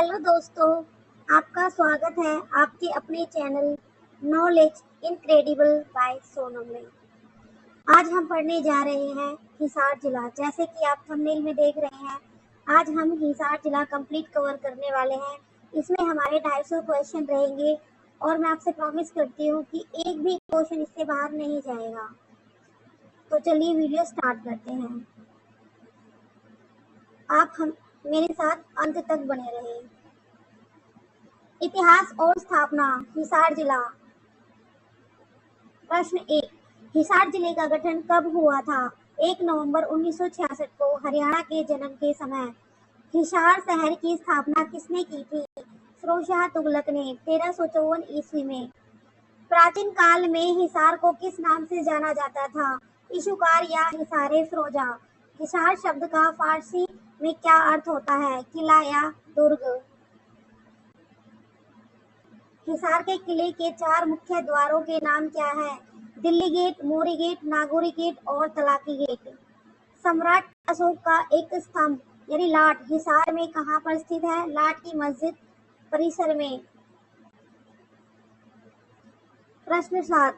Hello दोस्तों, आपका स्वागत है आपके अपने channel knowledge incredible by Sonam में। आज हम पढ़ने जा रहे हैं हिसार जिला। जैसे कि आप थंबनेल में देख रहे हैं, आज हम हिसार जिला कंप्लीट कवर करने वाले हैं। इसमें हमारे 250 क्वेश्चन रहेंगे और मैं आपसे प्रॉमिस करती हूँ कि एक भी क्वेश्चन इससे बाहर नहीं जाएगा। तो चलिए वीडियो स्टार्ट करते हैं। आप हम मेरे साथ अंत तक बने रहें। इतिहास और स्थापना। हिसार जिला। प्रश्न 1, हिसार जिले का गठन कब हुआ था? 1 नवंबर 1966 को हरियाणा के जन्म के समय। हिसार शहर की स्थापना किसने की थी? फिरोजशाह तुगलक ने 1354 ईस्वी में। प्राचीन काल में हिसार को किस नाम से जाना जाता था? इशुकार या हिसारे फिरोजा। हिसार शब्द का फारसी में क्या अर्थ होता है? किला या दुर्ग। हिसार के किले के 4 मुख्य द्वारों के नाम क्या है? दिल्ली गेट, मोरी गेट, नागौरी गेट और तलाकी गेट। सम्राट अशोक का एक स्तंभ यानी लाट हिसार में कहाँ पर स्थित है? लाट की मस्जिद परिसर में। प्रश्न 7,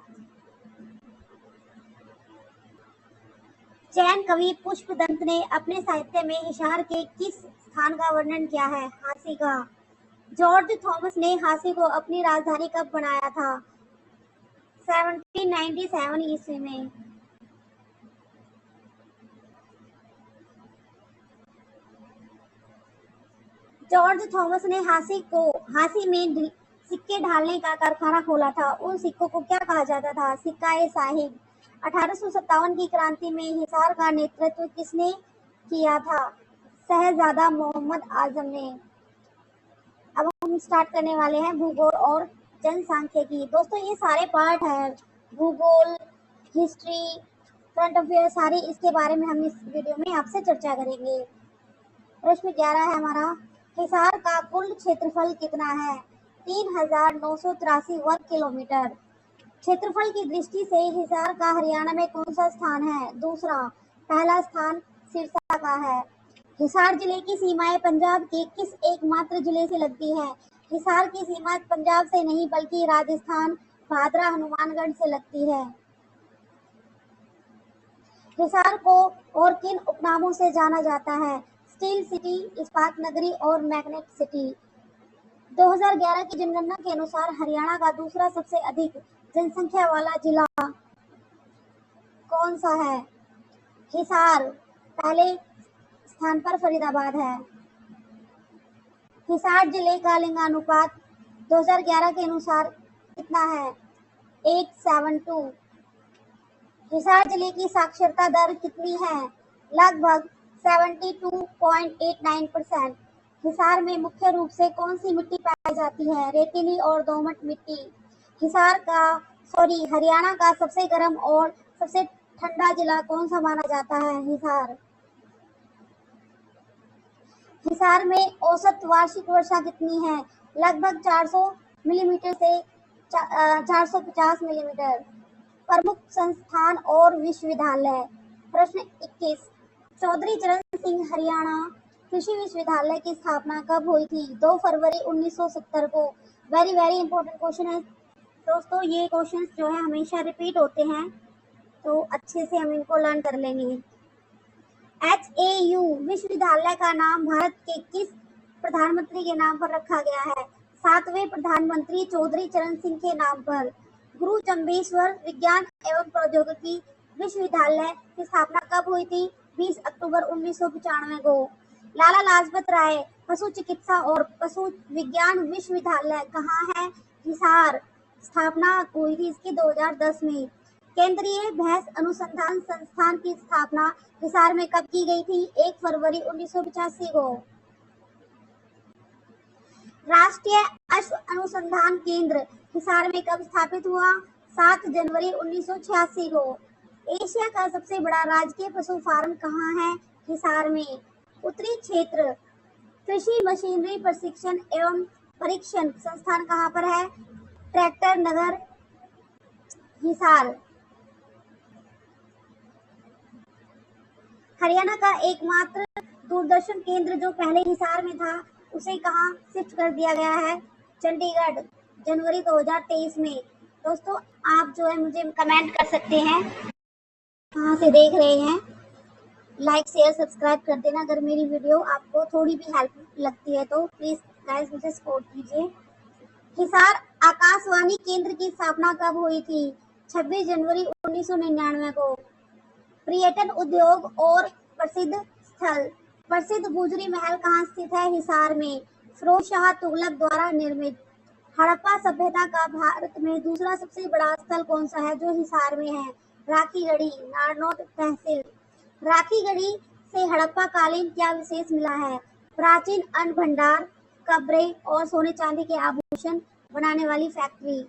जैन कवि पुष्पदंत ने अपने साहित्य में हिसार के किस स्थान का वर्णन किया है? हांसी का। जॉर्ज थॉमस ने हांसी को अपनी राजधानी कब बनाया था? 1797 ईस्वी में। जॉर्ज थॉमस ने हांसी में सिक्के ढालने का कारखाना खोला था। उन सिक्कों को क्या कहा जाता था? सिक्का-ए साहिब। 1857 की क्रांति में हिसार का नेतृत्व किसने किया था? शहजादा मोहम्मद आजम ने। अब हम स्टार्ट करने वाले हैं भूगोल और जनसांख्यिकी। दोस्तों ये सारे पार्ट है, भूगोल, हिस्ट्री, करंट अफेयर, सारी इसके बारे में हम इस वीडियो में आपसे चर्चा करेंगे। प्रश्न 11 है हमारा, हिसार का कुल क्षेत्रफल कितना है? 3983 वर्ग किलोमीटर। क्षेत्रफल की दृष्टि से हिसार का हरियाणा में कौन सा स्थान है? दूसरा। पहला स्थान सिरसा का है। हिसार जिले की सीमाएं पंजाब के किस एकमात्र जिले से लगती है? हिसार की सीमा पंजाब से नहीं बल्कि राजस्थान, भादरा, हनुमानगढ़ से लगती है। हिसार को और किन उपनामों से जाना जाता है? स्टील सिटी, इस्पात नगरी और मैग्नेट सिटी। 2011 की जनगणना के अनुसार हरियाणा का दूसरा सबसे अधिक जनसंख्या वाला जिला कौन सा है? हिसार। पहले स्थान पर फरीदाबाद है। हिसार जिले का लिंगानुपात 2011 के अनुसार कितना है? 1:7। हिसार जिले की साक्षरता दर कितनी है? लगभग 72.89%। हिसार में मुख्य रूप से कौन सी मिट्टी पाई जाती है? रेतीली और दोमट मिट्टी। हरियाणा का सबसे गर्म और सबसे ठंडा जिला कौन सा माना जाता है? हिसार। हिसार में औसत वार्षिक वर्षा कितनी है? लगभग 400 मिलीमीटर से 450 मिलीमीटर। प्रमुख संस्थान और विश्वविद्यालय। प्रश्न 21, चौधरी चरण सिंह हरियाणा कृषि विश्वविद्यालय की स्थापना कब हुई थी? 2 फरवरी 1970 को। वेरी वेरी इंपॉर्टेंट क्वेश्चन है दोस्तों। ये क्वेश्चंस जो है हमेशा रिपीट होते हैं, तो अच्छे से हम इनको लर्न कर लेंगे। HAU विश्वविद्यालय का नाम भारत के किस प्रधानमंत्री के नाम पर रखा गया है? 7वें प्रधानमंत्री चौधरी चरण सिंह के नाम पर। गुरु चंबेश्वर विज्ञान एवं प्रौद्योगिकी विश्वविद्यालय की स्थापना कब हुई थी? 20 अक्टूबर 1995 को। लाला लाजपत राय पशु चिकित्सा और पशु विज्ञान विश्वविद्यालय कहाँ है? हिसार। स्थापना हुई थी इसकी 2010 में। केंद्रीय भैंस अनुसंधान संस्थान की स्थापना हिसार में कब की गई थी? 1 फरवरी 1985 को। राष्ट्रीय अश्व अनुसंधान केंद्र हिसार में कब स्थापित हुआ? 7 जनवरी 1986 को। एशिया का सबसे बड़ा राजकीय पशु फार्म कहाँ है? हिसार में। उत्तरी क्षेत्र कृषि मशीनरी प्रशिक्षण एवं परीक्षण संस्थान कहाँ पर है? ट्रैक्टर नगर, हिसार। हरियाणा का एकमात्र दूरदर्शन केंद्र जो पहले हिसार में था उसे कहाँ शिफ्ट कर दिया गया है? चंडीगढ़, जनवरी 2023 में। दोस्तों आप जो है मुझे कमेंट कर सकते हैं कहाँ से देख रहे हैं। लाइक शेयर सब्सक्राइब कर देना अगर मेरी वीडियो आपको थोड़ी भी हेल्प लगती है तो प्लीज गाइस मुझे सपोर्ट कीजिए। हिसार आकाशवाणी केंद्र की स्थापना कब हुई थी? 26 जनवरी 1999 को। पर्यटन उद्योग और प्रसिद्ध स्थल। प्रसिद्ध गुजरी महल कहाँ स्थित है? हिसार में। फिरोज शाह तुगलक द्वारा निर्मित। हड़प्पा सभ्यता का भारत में दूसरा सबसे बड़ा स्थल कौन सा है जो हिसार में है? राखीगढ़ी, नारनौल तहसील। राखीगढ़ी से हड़प्पा कालीन क्या विशेष मिला है? प्राचीन अन्न भंडार, कब्रें और सोने चांदी के आभूषण बनाने वाली फैक्ट्री।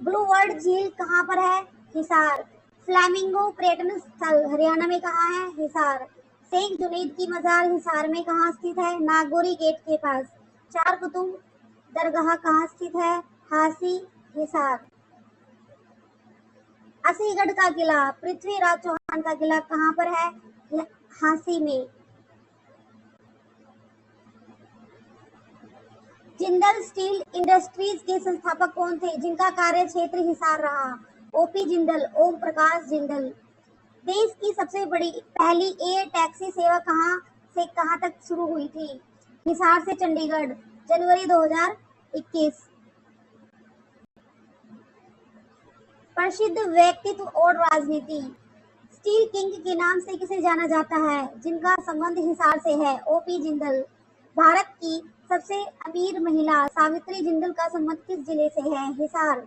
ब्लू वर्ल्ड झील कहाँ पर है? हिसार। फ्लैमिंगो पर्यटन स्थल हरियाणा में कहाँ है? हिसार। शेख जुनैद की मजार हिसार में कहाँ स्थित है? नागौरी गेट के पास। चार कुतुब दरगाह कहाँ स्थित है? हांसी, हिसार। असीगढ़ का किला, पृथ्वीराज चौहान का किला कहाँ पर है? हांसी में। जिंदल स्टील इंडस्ट्रीज के संस्थापक कौन थे जिनका कार्य क्षेत्र हिसार रहा? ओपी जिंदल, ओम प्रकाश जिंदल। देश की सबसे बड़ी पहली एयर टैक्सी सेवा कहां से कहां तक शुरू हुई थी? हिसार से चंडीगढ़, जनवरी 2021। प्रसिद्ध व्यक्तित्व और राजनीति। स्टील किंग के नाम से किसे जाना जाता है जिनका संबंध हिसार से है? ओपी जिंदल। भारत की सबसे अमीर महिला सावित्री जिंदल का संबंध किस जिले से है? हिसार।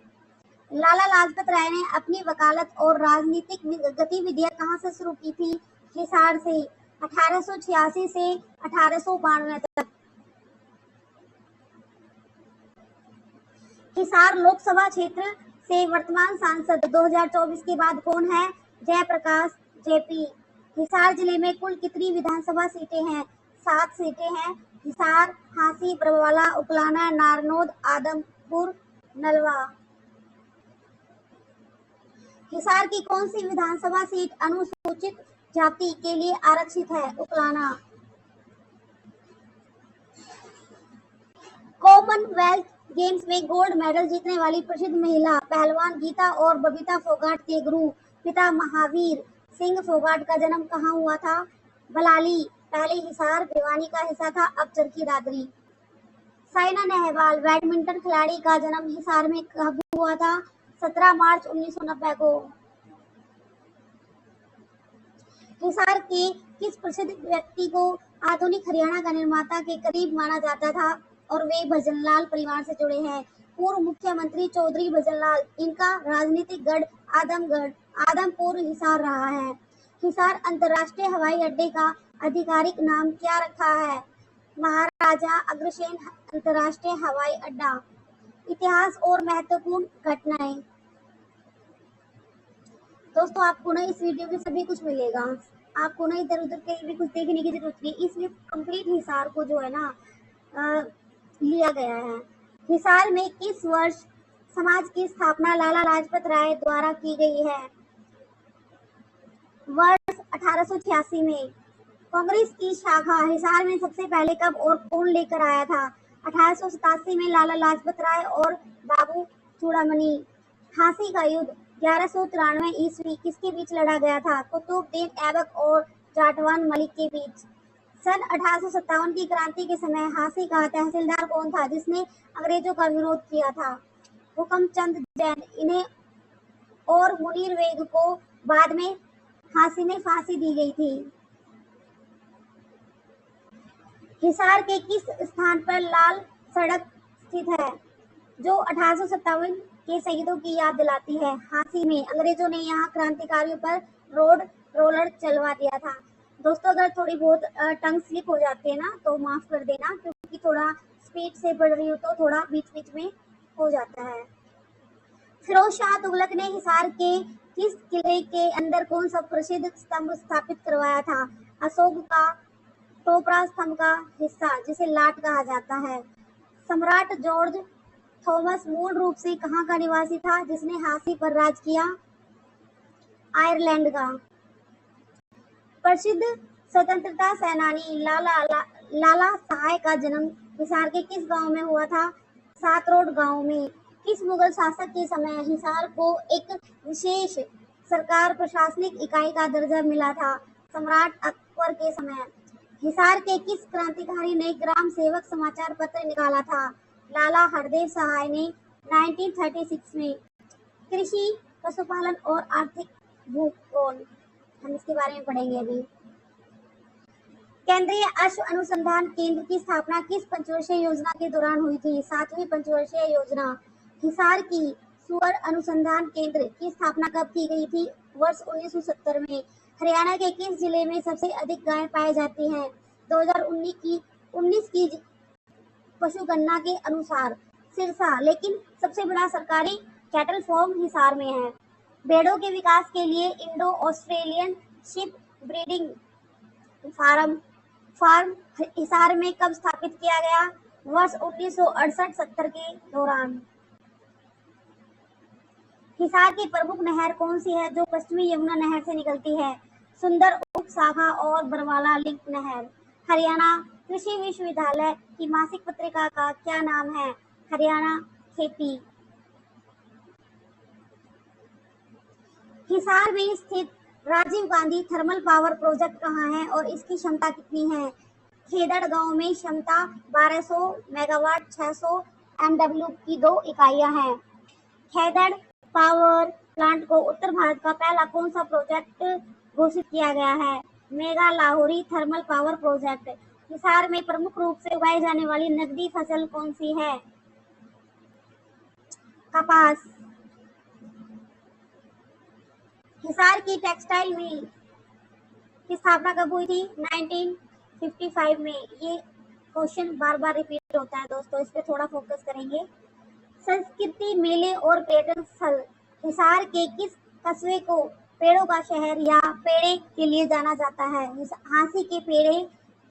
लाला लाजपत राय ने अपनी वकालत और राजनीतिक गतिविधियां कहां से शुरू की थी? हिसार से। 1886 से 1892 तक। हिसार लोकसभा क्षेत्र से वर्तमान सांसद 2024 के बाद कौन है? जयप्रकाश जेपी। हिसार जिले में कुल कितनी विधानसभा सीटें हैं? 7 सीटें हैं। हिसार, हांसी, बरवाला, उकलाना, नारनौल, आदमपुर, नलवा। हिसार की कौन सी विधानसभा सीट अनुसूचित जाति के लिए आरक्षित है? उकलाना। कॉमनवेल्थ गेम्स में गोल्ड मेडल जीतने वाली प्रसिद्ध महिला पहलवान गीता और बबीता फोगाट के गुरु पिता महावीर सिंह फोगाट का जन्म कहाँ हुआ था? बलाली। पहले हिसार भिवानी का हिस्सा था, अब चरखी दादरी। साइना नेहवाल बैडमिंटन खिलाड़ी का जन्म हिसार में कब हुआ था? 17 मार्च 1990 को। हिसार के किस प्रसिद्ध व्यक्ति को आधुनिक हरियाणा का निर्माता के करीब माना जाता था और वे भजनलाल परिवार से जुड़े हैं? पूर्व मुख्यमंत्री चौधरी भजनलाल। इनका राजनीतिक गढ़ आदमगढ़ आदमपुर हिसार रहा है। हिसार अंतर्राष्ट्रीय हवाई अड्डे का आधिकारिक नाम क्या रखा है? महाराजा अग्रसेन अंतर्राष्ट्रीय हवाई अड्डा। इतिहास और महत्वपूर्ण घटनाएं। दोस्तों आपको ना इस वीडियो में सभी कुछ मिलेगा, आपको ना इधर उधर कहीं भी कुछ देखने की जरूरत नहीं। इसमें कंप्लीट हिसार को जो है ना लिया गया है। हिसार में किस वर्ष समाज की स्थापना लाला लाजपत राय द्वारा की गई है? वर्ष 1886 में। कांग्रेस की शाखा हिसार में सबसे पहले कब और कौन लेकर आया था? 1887 में लाला लाजपत राय और बाबू चूड़ामणि। झांसी का युद्ध 1193 ईस्वी किसके बीच लड़ा गया था? कुतुबुद्दीन ऐबक और जाटवान मलिक के बीच। सन 1857 की क्रांति के समय झांसी का तहसीलदार कौन था जिसने अंग्रेजों का विरोध किया था? हुकमचंद जैन। इन्हें और मुनीर बेग को बाद में झांसी में फांसी दी गई थी। हिसार के किस स्थान पर लाल सड़क स्थित है जो 1857 के शहीदों की याद दिलाती है? झांसी में। अंग्रेजों ने यहाँ क्रांतिकारियों पर रोड रोलर चलवा दिया था। दोस्तों अगर थोड़ी बहुत टंग स्लिप हो जाती है ना तो माफ कर देना, क्योंकि थोड़ा स्पीड से पढ़ रही हूँ तो थोड़ा बीच बीच में हो जाता है। फिरोज शाह तुगलक ने हिसार के किस किले के अंदर कौन सा प्रसिद्ध स्तंभ स्थापित करवाया था? अशोक का टोपरा स्तंभ का हिस्सा जिसे लाट कहा जाता है। सम्राट जॉर्ज थॉमस मूल रूप से कहाँ का निवासी था जिसने झांसी पर राज किया? आयरलैंड का। प्रसिद्ध स्वतंत्रता सेनानी लाला सहाय का जन्म हिसार के किस गांव में हुआ था? सातरोड गांव में। किस मुगल शासक के समय हिसार को एक विशेष सरकार प्रशासनिक इकाई का दर्जा मिला था? सम्राट अकबर के समय। हिसार के किस क्रांतिकारी ने ग्राम सेवक समाचार पत्र निकाला था? लाला हरदेव सहाय ने 1936 में। कृषि, पशुपालन और आर्थिक भूगोल, हम इसके बारे में पढ़ेंगे अभी। केंद्रीय अश्व अनुसंधान केंद्र की स्थापना किस पंचवर्षीय योजना के दौरान हुई थी? 7वीं पंचवर्षीय योजना। हिसार की सुअर अनुसंधान केंद्र की स्थापना कब की गई थी? वर्ष 1970 में। हरियाणा के किस जिले में सबसे अधिक गायें पाई जाती हैं? 2019 की पशुगणना के अनुसार सिरसा, लेकिन सबसे बड़ा सरकारी कैटल फार्म हिसार में है। भेड़ों के विकास के लिए Indo Australian sheep breeding farm Hisar में कब स्थापित किया गया? वर्ष 1968-70 के दौरान। हिसार की प्रमुख नहर कौन सी है जो पश्चिमी यमुना नहर से निकलती है? सुंदर उप शाखा और बरवाला लिंक नहर। हरियाणा कृषि विश्वविद्यालय की मासिक पत्रिका का क्या नाम है? हरियाणा खेती। हिसार में स्थित Rajiv Gandhi thermal power project कहाँ है और इसकी क्षमता कितनी है? खेदड़ गांव में। क्षमता 1200 मेगावाट 600 एमडब्ल्यू की 2 इकाइयां हैं। खेदड़ पावर प्लांट को उत्तर भारत का पहला कौन सा प्रोजेक्ट घोषित किया गया है? Mega Lahori thermal power project. Hisar में प्रमुख रूप से उगाई जाने वाली नकदी फसल कौन सी है? कपास। हिसार की टेक्सटाइल मिल की स्थापना कब हुई थी? 1955 में। ये क्वेश्चन बार बार रिपीट होता है दोस्तों, इस पे थोड़ा फोकस करेंगे। संस्कृति, मेले और पर्यटन स्थल। हिसार के किस कस्बे को पेड़ों का शहर या पेड़े के लिए जाना जाता है? हांसी के पेड़े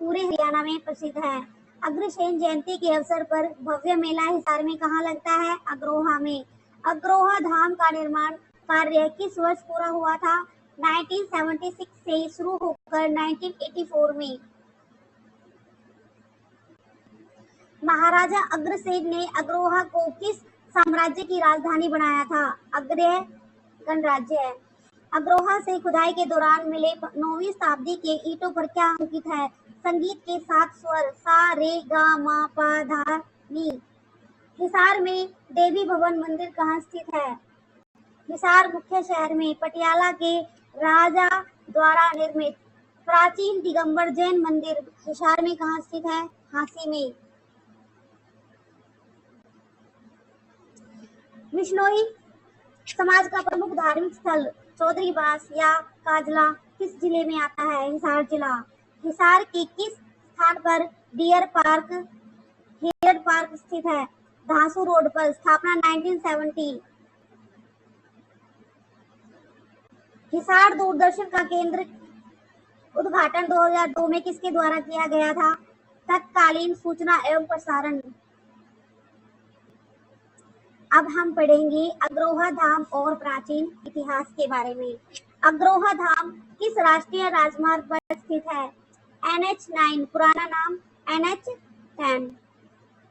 पूरे हरियाणा में प्रसिद्ध है। अग्रसेन जयंती के अवसर पर भव्य मेला हिसार में कहाँ लगता है? अग्रोहा में। अग्रोहा धाम का निर्माण कार्य किस वर्ष पूरा हुआ था? 1976 से शुरू होकर 1984 में। महाराजा अग्रसेन ने अग्रोहा को किस साम्राज्य की राजधानी बनाया था? अग्रय गणराज्य। अग्रोहा से खुदाई के दौरान मिले 9वीं शताब्दी के ईंटों पर क्या अंकित है? संगीत के 7 स्वर सा रे गा मा पा धा नी। हिसार में देवी भवन मंदिर कहाँ स्थित है? हिसार मुख्य शहर में। पटियाला के राजा द्वारा निर्मित प्राचीन दिगंबर जैन मंदिर हिसार में कहाँ स्थित है? हांसी में। विश्नोई समाज का प्रमुख धार्मिक स्थल चौधरी बास या काजला किस जिले में आता है? हिसार जिला। हिसार के किस स्थान पर डियर पार्क स्थित है? धांसू रोड पर। स्थापना 1970। हिसार दूरदर्शन का केंद्र उद्घाटन 2002 में किसके द्वारा किया गया था? तत्कालीन सूचना एवं प्रसारण। अब हम पढ़ेंगे अग्रोहा धाम और प्राचीन इतिहास के बारे में। अग्रोहा धाम किस राष्ट्रीय राजमार्ग पर स्थित है? NH9, पुराना नाम NH10।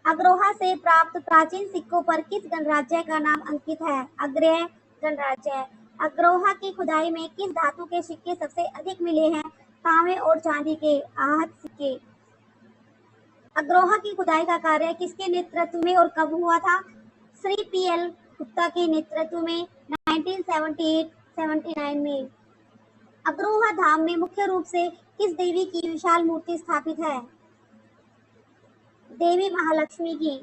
अग्रोहा से प्राप्त प्राचीन सिक्कों पर किस गणराज्य का नाम अंकित है? अग्रय गणराज्य। अग्रोहा की खुदाई में किस धातु के सिक्के सबसे अधिक मिले हैं? तांबे और चांदी के आहत सिक्के। अग्रोहा की खुदाई का कार्य किसके नेतृत्व में और कब हुआ था? श्री PL गुप्ता के नेतृत्व में 1978-79 में। अग्रोहा धाम में मुख्य रूप से किस देवी की विशाल मूर्ति स्थापित है? देवी महालक्ष्मी की।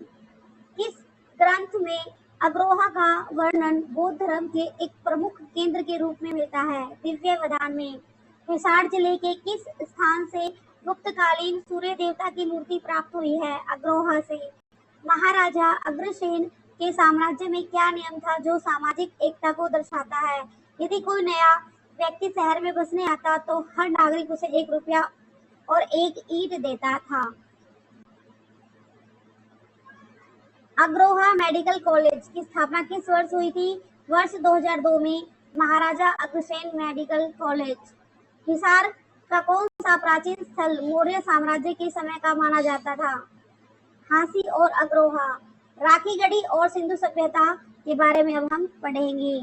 किस ग्रंथ में अग्रोहा का वर्णन बौद्ध धर्म के एक प्रमुख केंद्र के रूप में मिलता है? दिव्य वदान में। हिसार जिले के किस स्थान से गुप्तकालीन सूर्य देवता की मूर्ति प्राप्त हुई है? अग्रोहा से। महाराजा अग्रसेन के साम्राज्य में क्या नियम था जो सामाजिक एकता को दर्शाता है? यदि कोई नया व्यक्ति शहर में बसने आता तो हर नागरिक उसे 1 रुपया और 1 ईंट देता था। अग्रोहा मेडिकल कॉलेज की स्थापना किस वर्ष हुई थी? वर्ष 2002 में। Maharaja Agrasen medical college. हिसार का कौन सा प्राचीन स्थल मौर्य साम्राज्य के समय का माना जाता था? हांसी और अग्रोहा। राखीगढ़ी और सिंधु सभ्यता के बारे में अब हम पढ़ेंगे।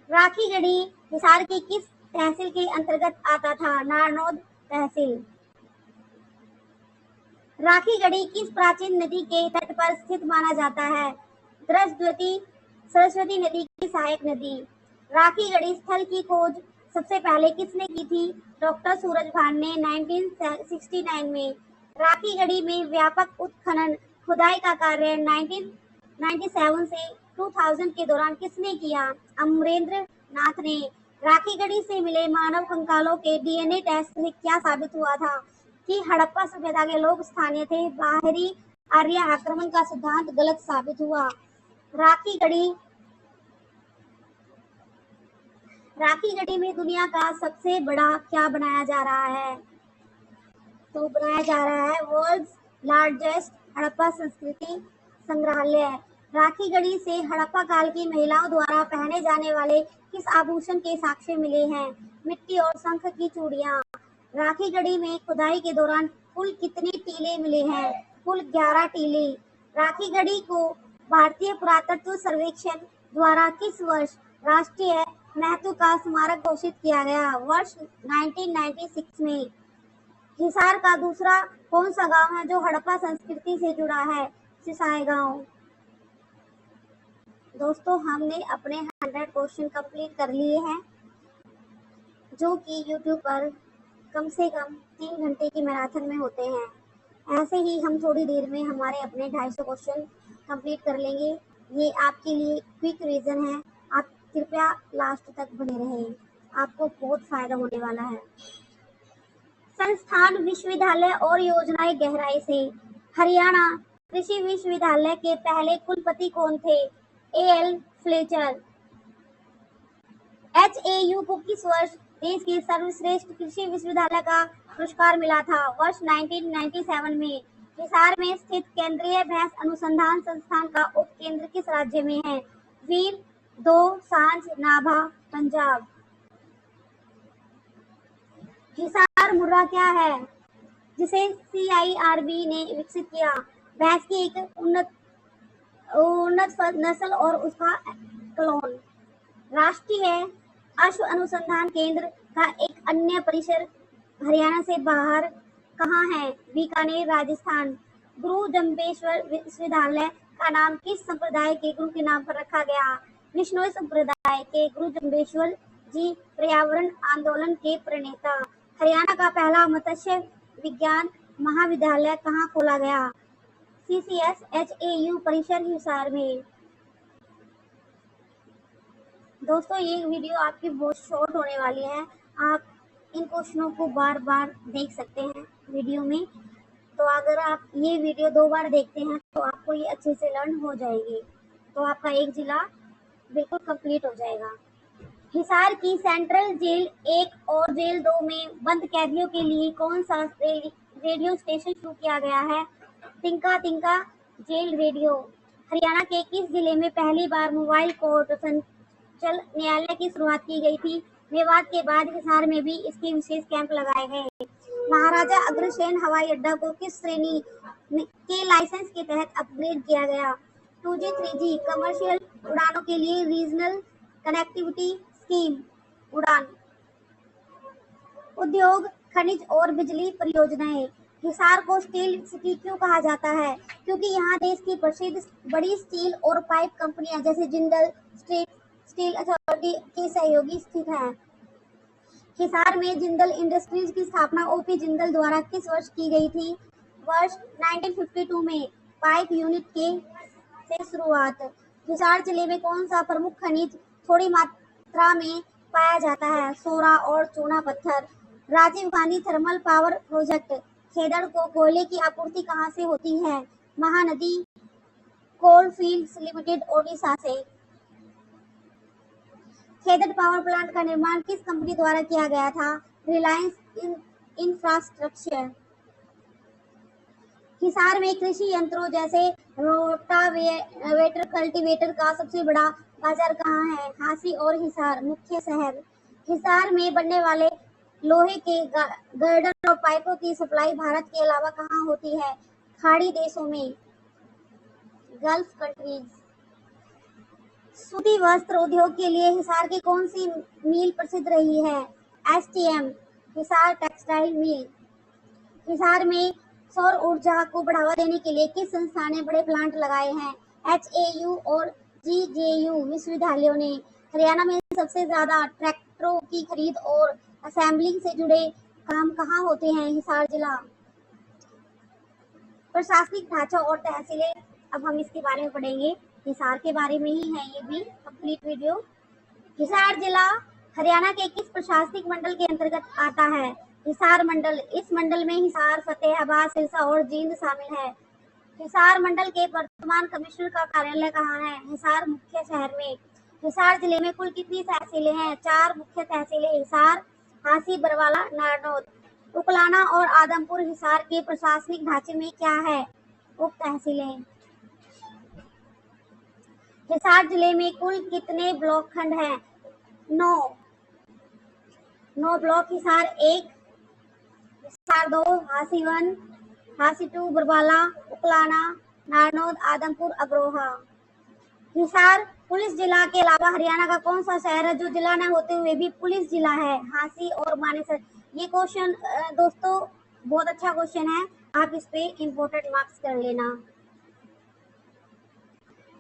राखीगढ़ी हिसार की किस तहसील के अंतर्गत आता था? नारनौद तहसील। राखीगढ़ी किस प्राचीन नदी के तट पर स्थित माना जाता है? द्रजद्वती सरस्वती नदी की सहायक नदी। राखीगढ़ी स्थल की खोज सबसे पहले किसने की थी? डॉक्टर सूरजभान ने 1969 में। राखीगढ़ी में व्यापक उत्खनन खुदाई का कार्य 1997 से 2000 के दौरान किसने किया? अमरेंद्र नाथ ने। राखीगढ़ी से मिले मानव कंकालों के डीएनए टेस्ट से क्या साबित हुआ था? कि हड़प्पा सभ्यता के लोग स्थानीय थे। बाहरी आर्य आक्रमण का सिद्धांत गलत साबित हुआ। राखीगढ़ी में दुनिया का सबसे बड़ा क्या बनाया जा रहा है? तो बनाया जा रहा है वर्ल्ड्स लार्जेस्ट हड़प्पा संस्कृति संग्रहालय। राखीगढ़ी से हड़प्पा काल की महिलाओं द्वारा पहने जाने वाले किस आभूषण के साक्ष्य मिले हैं? मिट्टी और शंख की चूड़ियां। राखीगढ़ी में खुदाई के दौरान कुल कितने टीले मिले हैं? कुल 11 टीले। राखीगढ़ी को भारतीय पुरातत्व सर्वेक्षण द्वारा किस वर्ष राष्ट्रीय महत्व का स्मारक घोषित किया गया? वर्ष 1996 में। हिसार का दूसरा कौन सा गांव है जो हड़प्पा संस्कृति से जुड़ा है? सिसाई गांव। दोस्तों, हमने अपने 100 क्वेश्चन कंप्लीट कर लिए हैं, जो कि YouTube पर कम से कम 3 घंटे की मैराथन में होते हैं। ऐसे ही हम थोड़ी देर में हमारे अपने 250 क्वेश्चन कंप्लीट कर लेंगे। ये आपके लिए क्विक रीजन है, आप कृपया लास्ट तक बने रहें, आपको बहुत फायदा होने वाला है। संस्थान, विश्वविद्यालय और योजनाएं गहराई से। हरियाणा कृषि विश्वविद्यालय के पहले कुलपति कौन थे? AL Fletcher. एचएयू को किस वर्ष देश के सर्वश्रेष्ठ कृषि विश्वविद्यालय का पुरस्कार मिला था? वर्ष 1997 में। हिसार में स्थित केंद्रीय भैंस अनुसंधान संस्थान का उपकेंद्र किस राज्य में है? वीर दोसांझ नाभा, पंजाब। हिसार मुर्रा क्या है जिसे सीआईआरबी ने विकसित किया? भैंस की एक उन्नत नस्ल और उसका क्लोन। राष्ट्रीय अश्व अनुसंधान केंद्र का एक अन्य परिसर हरियाणा से बाहर कहाँ है? बीकानेर, राजस्थान। गुरु जम्बेश्वर विश्वविद्यालय का नाम किस संप्रदाय के गुरु के नाम पर रखा गया? विष्णोई संप्रदाय के गुरु जम्बेश्वर जी पर्यावरण आंदोलन के प्रणेता। हरियाणा का पहला मत्स्य विज्ञान महाविद्यालय कहाँ खोला गया? सीसीएस एचएयू परिसर हिसार में। दोस्तों, ये वीडियो आपकी बहुत शॉर्ट होने वाली है, आप इन क्वेश्चनों को बार बार देख सकते हैं वीडियो में। तो अगर आप ये वीडियो 2 बार देखते हैं तो आपको ये अच्छे से लर्न हो जाएगी, तो आपका एक जिला बिल्कुल कंप्लीट हो जाएगा। हिसार की सेंट्रल जेल 1 और जेल 2 में बंद कैदियों के लिए कौन सा रेडियो स्टेशन शुरू किया गया है? तिनका तिनका जेल रेडियो। हरियाणा के किस जिले में पहली बार मोबाइल कोर्ट संचल न्यायालय की शुरुआत की गई थी? मेवात के बाद हिसार में भी इसके विशेष कैंप लगाए गए। महाराजा अग्रसेन हवाई अड्डा को किस श्रेणी के लाइसेंस के तहत अपग्रेड किया गया? 2G 3G कमर्शियल उड़ानों के लिए रीजनल कनेक्टिविटी स्कीम उड़ान। उद्योग, खनिज और बिजली परियोजनाएं। हिसार को स्टील सिटी क्यों कहा जाता है? क्योंकि यहाँ देश की प्रसिद्ध बड़ी स्टील और पाइप कंपनियां जैसे जिंदल स्टील अथॉरिटी के सहयोगी स्थित हैं। हिसार में जिंदल इंडस्ट्रीज की स्थापना ओपी जिंदल द्वारा किस वर्ष की गई थी? वर्ष 1952 में। पाइप यूनिट के से शुरुआत। हिसार जिले में कौन सा प्रमुख खनिज थोड़ी मात्रा में पाया जाता है? सोरा और चूना पत्थर। Rajiv Gandhi thermal power project Khedar को कोयले की आपूर्ति कहां से होती है? महानदी कोलफील्ड्स लिमिटेड, ओडिशा से। खेदड़ पावर प्लांट का निर्माण किस कंपनी द्वारा किया गया था? रिलायंस इंफ्रास्ट्रक्चर। हिसार में कृषि यंत्रों जैसे रोटावेटर, कल्टीवेटर का सबसे बड़ा बाजार कहाँ है? हांसी और हिसार मुख्य शहर। हिसार में बनने वाले लोहे के गर्डर और पाइपों की सप्लाई भारत के अलावा कहाँ होती है? खाड़ी देशों में, गल्फ कंट्रीज। सूती वस्त्र उद्योग के लिए हिसार की कौन सी मिल प्रसिद्ध रही है? STM, Hisar textile mill. Hisar में सौर ऊर्जा को बढ़ावा देने के लिए किस संस्था ने बड़े प्लांट लगाए हैं? एचएयू और जीजेयू विश्वविद्यालयों ने। हरियाणा में सबसे ज्यादा ट्रैक्टरों की खरीद और असेंबलिंग से जुड़े काम कहाँ होते हैं? हिसार जिला। प्रशासनिक ढांचा और तहसीलें, अब हम इसके बारे में पढ़ेंगे। हिसार के बारे में ही है ये भी कंप्लीट वीडियो। हिसार जिला हरियाणा के किस प्रशासनिक मंडल के अंतर्गत आता है? हिसार मंडल। इस मंडल में हिसार, फतेहाबाद, सिरसा और जींद शामिल है। हिसार मंडल के वर्तमान कमिश्नर का कार्यालय कहाँ है? हिसार मुख्य शहर में। हिसार जिले में कुल कितनी तहसीलें हैं? 4 मुख्य तहसीलें हिसार, हांसी, बरवाला, नारनौल। उकलाना और आदमपुर हिसार के प्रशासनिक ढांचे में क्या है? उप तहसीलें। हिसार जिले में कुल कितने ब्लॉक खंड हैं? 9 ब्लॉक। हिसार 1, हिसार 2, हांसी 1, हांसी 2, बरवाला, उकलाना, नारनौल, आदमपुर, अग्रोहा। हिसार पुलिस जिला के अलावा हरियाणा का कौन सा शहर है जो जिला न होते हुए भी पुलिस जिला है? हांसी और मानेसर। ये क्वेश्चन दोस्तों बहुत अच्छा क्वेश्चन है, आप इस पे इम्पोर्टेंट मार्क्स कर लेना।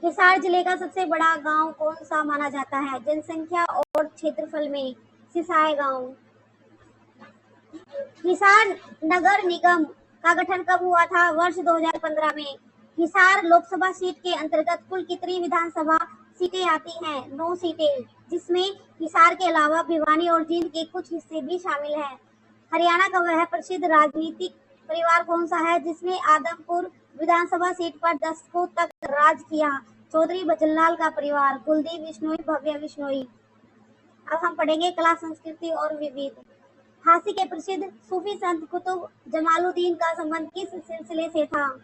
हिसार जिले का सबसे बड़ा गांव कौन सा माना जाता है? जनसंख्या और क्षेत्रफल में सिसाई गांव। हिसार नगर निगम का गठन कब हुआ था? वर्ष 2015 में। हिसार लोकसभा सीट के अंतर्गत कुल कितनी विधानसभा सीटें आती हैं? 9 सीटें, जिसमें हिसार के अलावा भिवानी और जींद के कुछ हिस्से भी शामिल हैं। हरियाणा का वह प्रसिद्ध राजनीतिक परिवार कौन सा है जिसने आदमपुर विधानसभा सीट पर दशकों तक राज किया? चौधरी बजनलाल का परिवार। कुलदीप बिश्नोई, भव्य बिश्नोई। अब हम पढ़ेंगे कला, संस्कृति और विविध। हांसी के प्रसिद्ध सूफी संत कुतुब जमालुद्दीन का संबंध किस सिलसिले से था?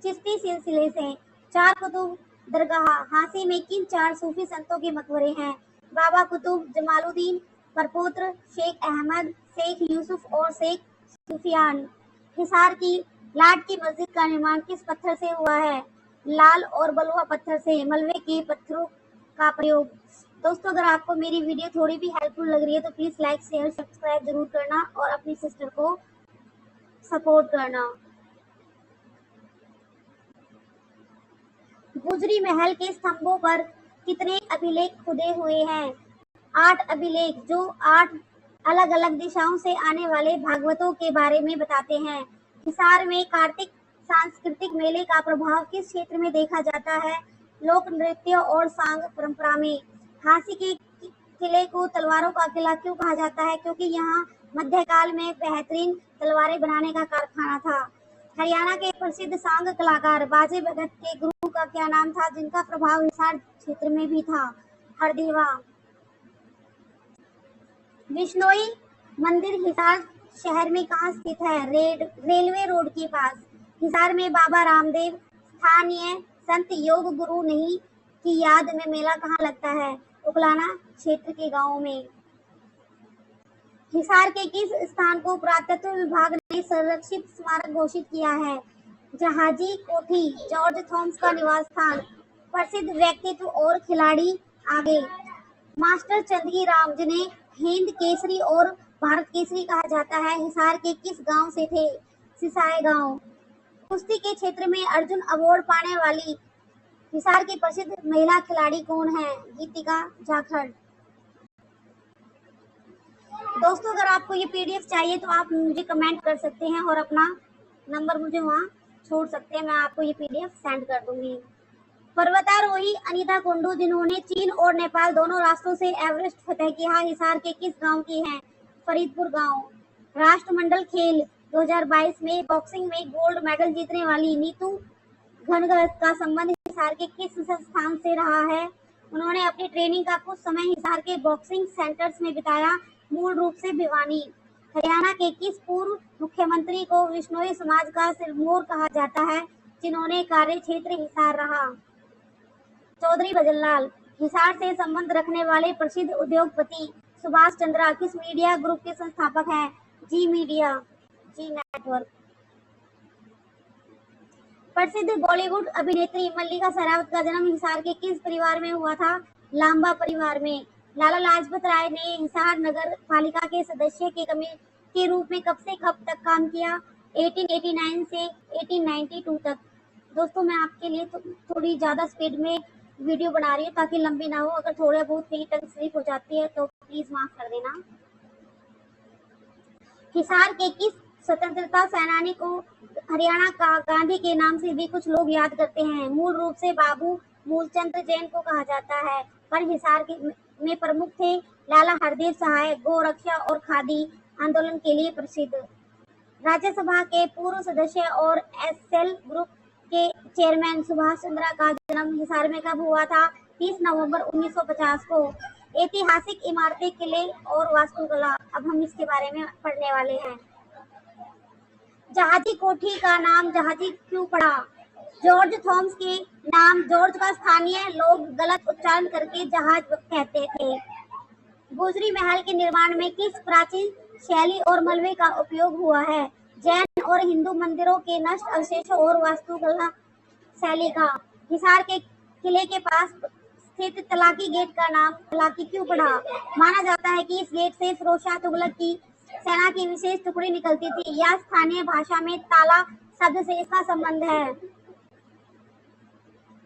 चिश्ती सिलसिले से। 4 कुतुब दरगाह हांसी में किन 4 सूफी संतों के मकबरे हैं? बाबा कुतुब जमालुद्दीन, प्रपौत्र शेख अहमद, शेख यूसुफ और शेख सुफियान। हिसार की लाट की मस्जिद का निर्माण किस पत्थर से हुआ है? लाल और बलुआ पत्थर से। मलबे के पत्थरों का प्रयोग। दोस्तों अगर आपको मेरी वीडियो थोड़ी भी हेल्पफुल लग रही है तो प्लीज लाइक, शेयर, सब्सक्राइब जरूर करना और अपनी सिस्टर को सपोर्ट करना। गुजरी महल के स्तंभों पर कितने अभिलेख खुदे हुए हैं? 8 अभिलेख, जो 8 अलग अलग दिशाओं से आने वाले भागवतों के बारे में बताते हैं। हिसार में कार्तिक सांस्कृतिक मेले का प्रभाव किस क्षेत्र में देखा जाता है? लोक नृत्य और सांग परंपरा में। हांसी के किले को तलवारों का किला क्यों कहा जाता है? क्योंकि यहाँ मध्यकाल में बेहतरीन तलवारें बनाने का कारखाना था। हरियाणा के प्रसिद्ध सांग कलाकार बाजे भगत के गुरु का क्या नाम था जिनका प्रभाव हिसार क्षेत्र में भी था? हरदेवा। बिश्नोई मंदिर हिसार शहर में कहाँ स्थित है? रेलवे रोड के पास। हिसार में बाबा रामदेव स्थानीय संत योग गुरु नहीं की याद में मेला कहाँ लगता है? उकलाना क्षेत्र के गांव में। हिसार के किस स्थान को पुरातत्व विभाग ने संरक्षित स्मारक घोषित किया है? जहाजी कोठी, जॉर्ज थॉमस का निवास स्थान। प्रसिद्ध व्यक्तित्व और खिलाड़ी आगे। मास्टर चंदगी राम, जिन्हें हिंद केसरी और भारत केसरी कहा जाता है, हिसार के किस गांव से थे? सिसाई गांव। कुश्ती के क्षेत्र में अर्जुन अवार्ड पाने वाली हिसार की प्रसिद्ध महिला खिलाड़ी कौन है? गीतिका जाखड़। दोस्तों अगर आपको ये पीडीएफ चाहिए तो आप मुझे कमेंट कर सकते हैं और अपना नंबर मुझे वहाँ छोड़ सकते हैं, मैं आपको ये पीडीएफ सेंड कर दूंगी। पर्वतारोही अनीता कुंडू, जिन्होंने चीन और नेपाल दोनों राष्ट्रों से एवरेस्ट फतह किया, हिसार के किस गांव की हैं? फरीदपुर गांव। राष्ट्रमंडल खेल 2022 में बॉक्सिंग में गोल्ड मेडल जीतने वाली नीतू घनघट का संबंध हिसार के किस संस्थान से रहा है? उन्होंने अपनी ट्रेनिंग का कुछ समय हिसार के बॉक्सिंग सेंटर्स में बिताया, मूल रूप से भिवानी। हरियाणा के किस पूर्व मुख्यमंत्री को विश्नोई समाज का सिरमौर कहा जाता है, जिन्होंने कार्य क्षेत्र हिसार रहा? चौधरी बजनलाल। हिसार से संबंध रखने वाले प्रसिद्ध उद्योगपति सुभाष चंद्रा किस मीडिया ग्रुप के संस्थापक हैं? जी मीडिया, जी नेटवर्क। प्रसिद्ध बॉलीवुड अभिनेत्री मल्लिका शेरावत का जन्म हिसार के किस परिवार में हुआ था? लांबा परिवार में। लाला लाजपत राय ने हिसार नगर पालिका के सदस्य के रूप में कब से कब तक काम किया? 1889 से 1892 तक। दोस्तों मैं आपके लिए थोड़ी ज्यादा स्पीड में वीडियो बना रही हूँ ताकि लंबी ना हो। अगर थोड़ा बहुत कहीं टंग स्लिप हो जाती है तो प्लीज माफ कर देना। हिसार के किस स्वतंत्रता सेनानी को हरियाणा का गांधी के नाम से भी कुछ लोग याद करते हैं? मूल रूप से बाबू मूलचंद जैन को कहा जाता है, पर हिसार में प्रमुख थे। लाला हरदेव सहाय गौ रक्षा और खादी आंदोलन के लिए प्रसिद्ध। राज्यसभा के पूर्व सदस्य और एसएल ग्रुप के चेयरमैन सुभाष चंद्रा का जन्म हिसार में कब हुआ था? 30 नवंबर 1950 को। ऐतिहासिक इमारतें, किले और वास्तुकला, अब हम इसके बारे में पढ़ने वाले हैं। जहाजी कोठी का नाम जहाजी क्यों पड़ा? जॉर्ज थॉमस के नाम जॉर्ज का स्थानीय लोग गलत उच्चारण करके जहाज कहते थे। गुजरी महल के निर्माण में किस प्राचीन शैली और मलबे का उपयोग हुआ है? जैन और हिंदू मंदिरों के नष्ट अवशेषों और वास्तुकला शैली का। हिसार के किले के पास स्थित तलाकी गेट का नाम तलाकी क्यों पड़ा? माना जाता है कि इस गेट से फिरोज शाह तुगलक की सेना की विशेष टुकड़ी निकलती थी, या स्थानीय भाषा में ताला शब्द से इसका संबंध है।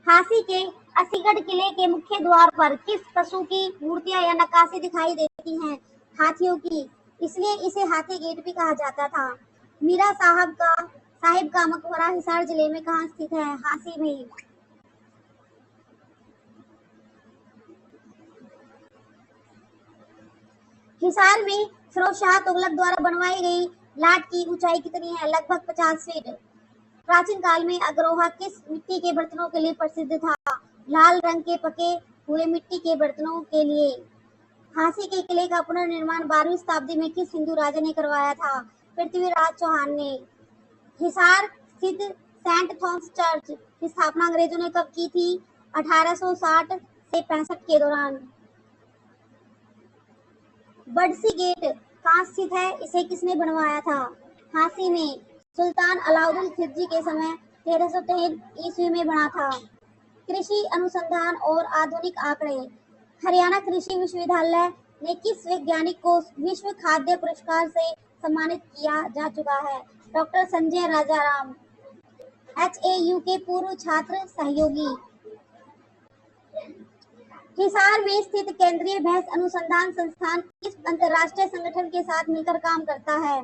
झांसी के असीगढ़ किले के मुख्य द्वार पर किस पशु की मूर्तियां या नक्काशी दिखाई देती हैं? हाथियों की, इसलिए इसे हाथी गेट भी कहा जाता था। मीरा साहिब का मकबरा हिसार जिले में कहाँ स्थित है? झांसी में। हिसार में फिरोज शाह तुगलक द्वारा बनवाई गई लाट की ऊंचाई कितनी है? लगभग 50 फीट। प्राचीन काल में अग्रोहा किस मिट्टी के बर्तनों के लिए प्रसिद्ध था? लाल रंग के पके हुए मिट्टी के बर्तनों के लिए। झांसी के किले का पुनर्निर्माण 12वीं शताब्दी में किस हिंदू राजा ने करवाया था? पृथ्वीराज चौहान ने। हिसार स्थित सेंट थॉमस चर्च की स्थापना अंग्रेजों ने कब की थी? 1860 से 65 के दौरान। बडसी गेट कहाँ स्थित है? इसे किसने बनवाया था? झांसी में। सुल्तान अलाउद्दीन खिलजी के समय 1303 ईस्वी में बना था। कृषि अनुसंधान और आधुनिक आंकड़े। हरियाणा कृषि विश्वविद्यालय ने किस वैज्ञानिक को विश्व खाद्य पुरस्कार से सम्मानित किया जा चुका है? डॉक्टर संजय राजाराम। HAU के पूर्व छात्र सहयोगी। हिसार में स्थित केंद्रीय भैंस अनुसंधान संस्थान किस अंतरराष्ट्रीय संगठन के साथ मिलकर काम करता है?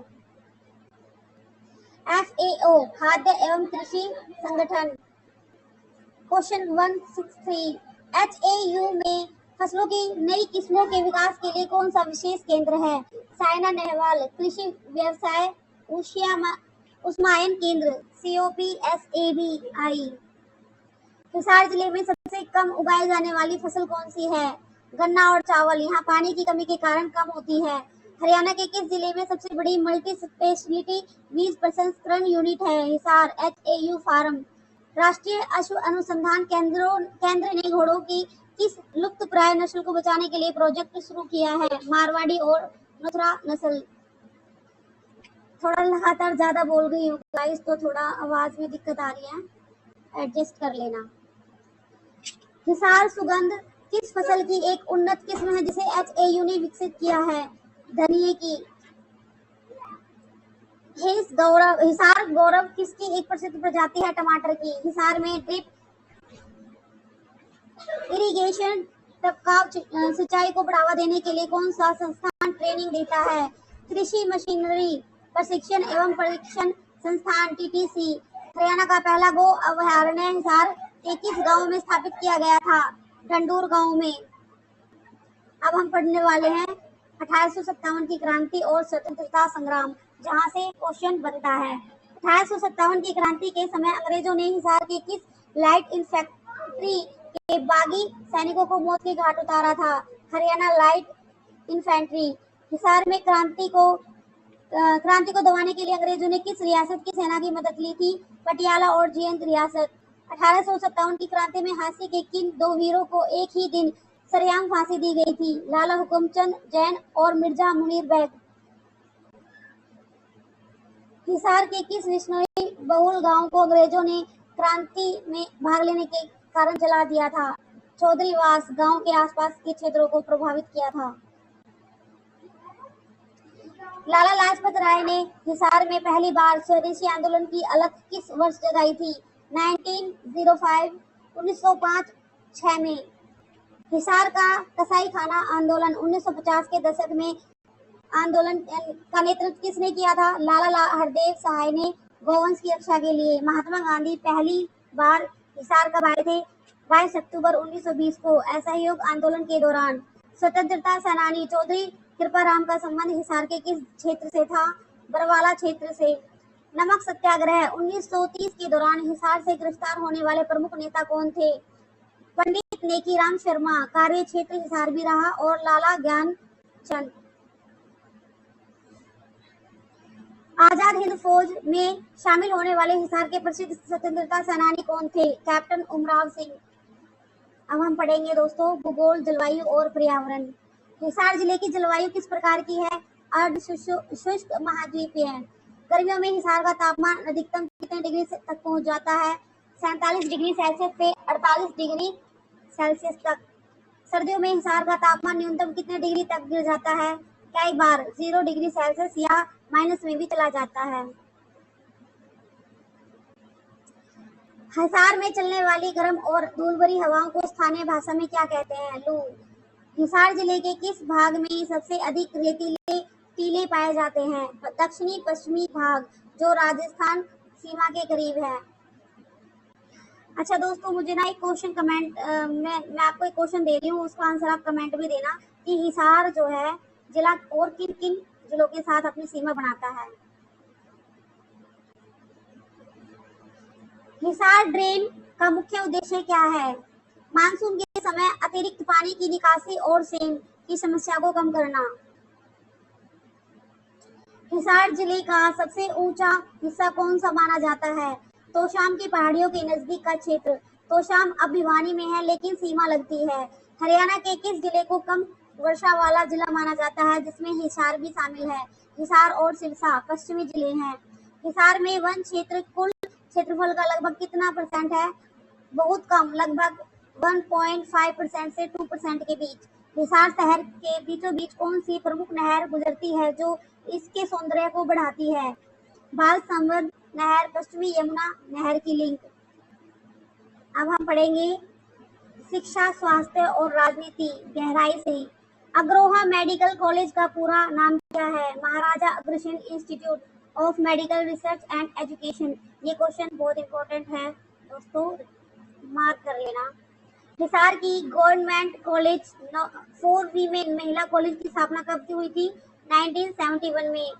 FAO, खाद्य एवं कृषि संगठन। क्वेश्चन 163, HAU में फसलों की नई किस्मों के विकास के लिए कौन सा विशेष केंद्र है? साइना नेहवाल कृषि व्यवसाय उस्मायन केंद्र COPSABI। हिसार जिले में सबसे कम उगाई जाने वाली फसल कौन सी है? गन्ना और चावल। यहाँ पानी की कमी के कारण कम होती है। हरियाणा के किस जिले में सबसे बड़ी मल्टी स्पेशलिटी बीज प्रसंस्करण यूनिट है? Hisar HAU farm. राष्ट्रीय अश्व अनुसंधान केंद्र ने घोड़ों की किस लुप्त प्राय नस्ल को बचाने के लिए प्रोजेक्ट शुरू किया है? मारवाड़ी और मथुरा नस्ल। थोड़ा लगातार ज्यादा बोल रही हूँ गाइस, तो थोड़ा आवाज में दिक्कत आ रही है, एडजस्ट कर लेना। हिसार सुगंध किस फसल की एक उन्नत किस्म है जिसे HAU ने विकसित किया है? धनिये की। हिसार गौरव किसकी एक प्रसिद्ध प्रजाति है? टमाटर की। हिसार में ड्रिप इरिगेशन टपकाव सिंचाई को बढ़ावा देने के लिए कौन सा संस्थान ट्रेनिंग देता है? कृषि मशीनरी प्रशिक्षण एवं परीक्षण संस्थान TTC। हरियाणा का पहला गो अभयारण्य हिसार के किस गांव में स्थापित किया गया था? ढंडूर गांव में। अब हम पढ़ने वाले हैं 1857 की क्रांति और स्वतंत्रता संग्राम, जहां से क्वेश्चन बनता है। 1857 की क्रांति के समय अंग्रेजों ने हिसार के किस लाइट इन्फेंट्री के बागी सैनिकों को मौत के घाट उतारा था? Haryana light infantry. हिसार में क्रांति को दबाने के लिए अंग्रेजों ने किस रियासत की सेना की मदद ली थी? पटियाला और जींद रियासत। 1857 की क्रांति में झांसी के किन दो वीरों को एक ही दिन सरेआम फांसी दी गई थी? लाला हुकुमचंद, जैन और मिर्जा मुनीर बैग। हिसार के किस विश्नोई बहुल गांव को अंग्रेजों ने क्रांति में भाग लेने के कारण जला दिया था? चौधरीवास गांव के आसपास के क्षेत्रों को प्रभावित किया था। लाला लाजपत राय ने हिसार में पहली बार स्वदेशी आंदोलन की अलख किस वर्ष जगाई थी? 1905, 1905-6 में। हिसार का कसाई खाना आंदोलन 1950 के दशक में आंदोलन का नेतृत्व किसने किया था? लाला हरदेव सहाय ने गौवंश की रक्षा के लिए। महात्मा गांधी पहली बार हिसार कब आए थे? 22 अक्टूबर 1920 को असहयोग आंदोलन के दौरान। स्वतंत्रता सेनानी चौधरी कृपाराम का संबंध हिसार के किस क्षेत्र से था? बरवाला क्षेत्र से। नमक सत्याग्रह 1930 के दौरान हिसार से गिरफ्तार होने वाले प्रमुख नेता कौन थे? पंडित नेकीराम शर्मा। कार्य क्षेत्र हिसार भी रहा और लाला ज्ञानचंद। आजाद हिंद फौज में शामिल होने वाले हिसार के प्रसिद्ध स्वतंत्रता सेनानी कौन थे? कैप्टन उमराव सिंह। अब हम पढ़ेंगे दोस्तों भूगोल, जलवायु और पर्यावरण। हिसार जिले की जलवायु किस प्रकार की है? अर्ध शुष्क महाद्वीपीय है। गर्मियों में हिसार का तापमान अधिकतम कितने डिग्री तक पहुंच जाता है? 47 डिग्री सेल्सियस से 48 डिग्री सेल्सियस तक। सर्दियों में हिसार का तापमान न्यूनतम कितने डिग्री तक गिर जाता है? कई बार 0 डिग्री सेल्सियस या माइनस में भी चला जाता है। हिसार में चलने वाली गर्म और धूलभरी हवाओं को स्थानीय भाषा में क्या कहते हैं? लू। हिसार जिले के किस भाग में सबसे अधिक रेतीले टीले पाए जाते हैं? दक्षिणी पश्चिमी भाग, जो राजस्थान सीमा के करीब है। अच्छा दोस्तों, मुझे ना एक क्वेश्चन कमेंट मैं आपको एक क्वेश्चन दे रही हूँ, उसका आंसर आप कमेंट में देना कि हिसार जो है जिला और किन किन जिलों के साथ अपनी सीमा बनाता है। हिसार ड्रेन का मुख्य उद्देश्य क्या है? मानसून के समय अतिरिक्त पानी की निकासी और सेम की समस्या को कम करना। हिसार जिले का सबसे ऊंचा हिस्सा कौन सा माना जाता है? तोशाम की पहाड़ियों के नजदीक का क्षेत्र। तोशाम अब भिवानी में है लेकिन सीमा लगती है। हरियाणा के किस जिले को कम वर्षा वाला जिला माना जाता है, जिसमें हिसार भी शामिल है? हिसार और सिरसा पश्चिमी जिले हैं। हिसार में वन क्षेत्र कुल क्षेत्रफल का लगभग कितना % है? बहुत कम, लगभग 1.5% से 2% के बीच। हिसार शहर के बीचों बीच कौन सी प्रमुख नहर गुजरती है जो इसके सौंदर्य को बढ़ाती है? बाल संवर्ध नहर, पश्चिमी यमुना नहर की लिंक। अब हम पढ़ेंगे शिक्षा, स्वास्थ्य और राजनीति गहराई से। अग्रोहा मेडिकल कॉलेज का पूरा नाम क्या है? Maharaja Agrasen institute of medical research and education. ये क्वेश्चन बहुत इंपॉर्टेंट है दोस्तों, मार्क कर लेना। हिसार की गवर्नमेंट कॉलेज फॉर वीमेन महिला कॉलेज की स्थापना कब हुई थी? 1971 में।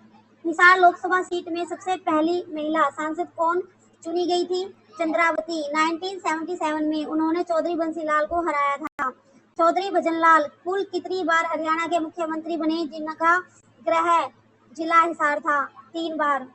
हिसार लोकसभा सीट में सबसे पहली महिला सांसद कौन चुनी गई थी? चंद्रावती। 1977 में उन्होंने चौधरी बंसीलाल को हराया था। चौधरी भजनलाल कुल कितनी बार हरियाणा के मुख्यमंत्री बने, जिनका गृह जिला हिसार था? 3 बार।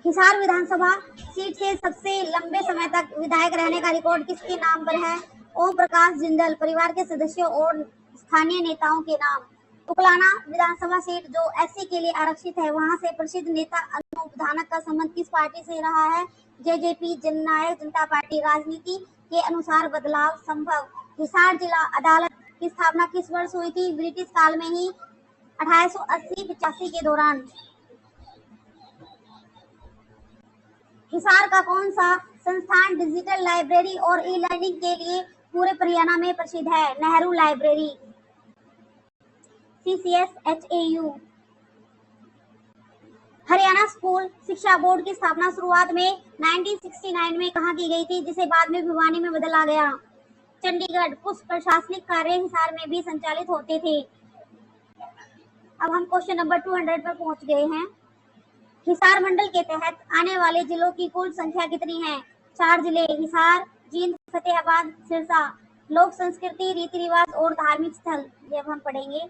हिसार विधानसभा सीट से सबसे लंबे समय तक विधायक रहने का रिकॉर्ड किसके नाम पर है? ओम प्रकाश जिंदल। परिवार के सदस्यों और स्थानीय नेताओं के नाम। उकलाना विधानसभा सीट जो एससी के लिए आरक्षित है, वहां से प्रसिद्ध नेता अनूप धानक का संबंध किस पार्टी से रहा है? जेजेपी, जननायक जनता पार्टी। राजनीति के अनुसार बदलाव संभव। हिसार जिला अदालत की स्थापना किस वर्ष हुई थी? ब्रिटिश काल में ही, 1880-85 के दौरान। हिसार का कौन सा संस्थान डिजिटल लाइब्रेरी और ई लर्निंग के लिए पूरे हरियाणा में प्रसिद्ध है? Nehru library, CCSHAU। Haryana school शिक्षा बोर्ड की स्थापना शुरुआत में 1969 में कहाँ की गई थी, जिसे बाद में भिवानी में बदला गया? चंडीगढ़। कुछ प्रशासनिक कार्य हिसार में भी संचालित होते थे। अब हम क्वेश्चन नंबर 200 पर पहुंच गए हैं। हिसार मंडल के तहत आने वाले जिलों की कुल संख्या कितनी है? 4 जिले। हिसार, जींद, फतेहाबाद, सिरसा। लोक संस्कृति, रीति रिवाज और धार्मिक स्थल, ये अब हम पढ़ेंगे।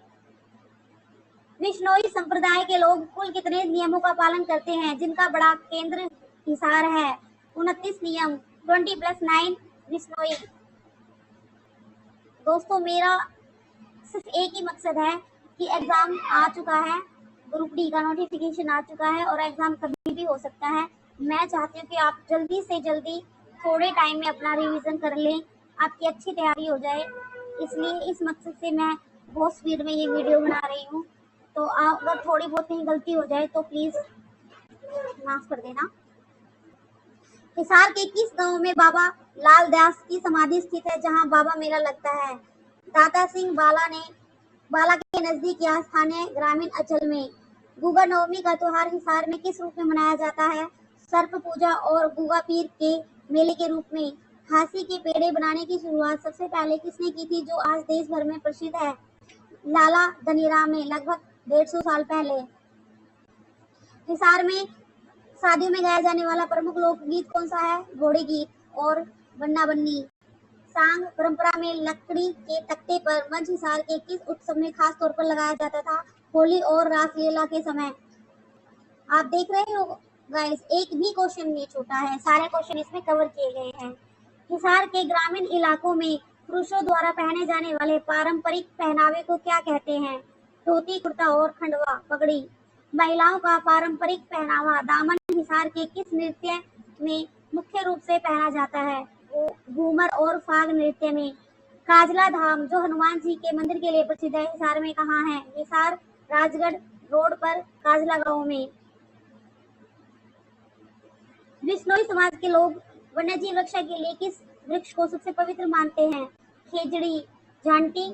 विश्नोई संप्रदाय के लोग कुल कितने नियमों का पालन करते हैं, जिनका बड़ा केंद्र हिसार है? 29 नियम। 20+9 विश्नोई। दोस्तों मेरा सिर्फ एक ही मकसद है कि एग्ज़ाम आ चुका है, ग्रुप डी का नोटिफिकेशन आ चुका है और एग्ज़ाम कभी भी हो सकता है। मैं चाहती हूँ कि आप जल्दी से जल्दी थोड़े टाइम में अपना रिवीजन कर लें, आपकी अच्छी तैयारी हो जाए। इसलिए इस मकसद से मैं बहुत स्पीड में ये वीडियो बना रही हूँ। तो अगर थोड़ी बहुत कहीं गलती हो जाए तो प्लीज़ माफ़ कर देना। हिसार के किस गांव में बाबा लाल दास की समाधि स्थित है, जहां बाबा मेला लगता है? दाता सिंह बाला के नजदीक या स्थानीय ग्रामीण अंचल में? गुगा नवमी का त्योहार हिसार में किस रूप में मनाया जाता है? सर्प पूजा और गुगा पीर के मेले के रूप में? हाथी के पेड़े बनाने की शुरुआत सबसे पहले किसने की थी, जो आज देश भर में प्रसिद्ध है? लाला धनीराम ने लगभग 150 साल पहले। हिसार में शादियों में गाया जाने वाला प्रमुख लोकगीत कौन सा है? घोड़े गीत और बन्ना बन्नी। सांग परंपरा में लकड़ी के तख्ते पर मंच हिसार के किस उत्सव में खास तौर पर लगाया जाता था? होली और रासलीला के समय। आप देख रहे हो गाइस, एक भी क्वेश्चन नहीं छूटा है, सारे क्वेश्चन इसमें कवर किए गए हैं। हिसार के ग्रामीण इलाकों में पुरुषों द्वारा पहने जाने वाले पारंपरिक पहनावे को क्या कहते हैं? धोती कुर्ता और खंडवा पगड़ी। महिलाओं का पारंपरिक पहनावा दामन हिसार के किस नृत्य में मुख्य रूप से पहना जाता है? घूमर और फाग नृत्य में। काजला धाम जो हनुमान जी के मंदिर के लिए प्रसिद्ध है, हिसार में कहाँ है? हिसार राजगढ़ रोड पर काजला गांव में। बिश्नोई समाज के लोग वन्यजीव रक्षा के लिए किस वृक्ष को सबसे पवित्र मानते हैं? खेजड़ी झांटी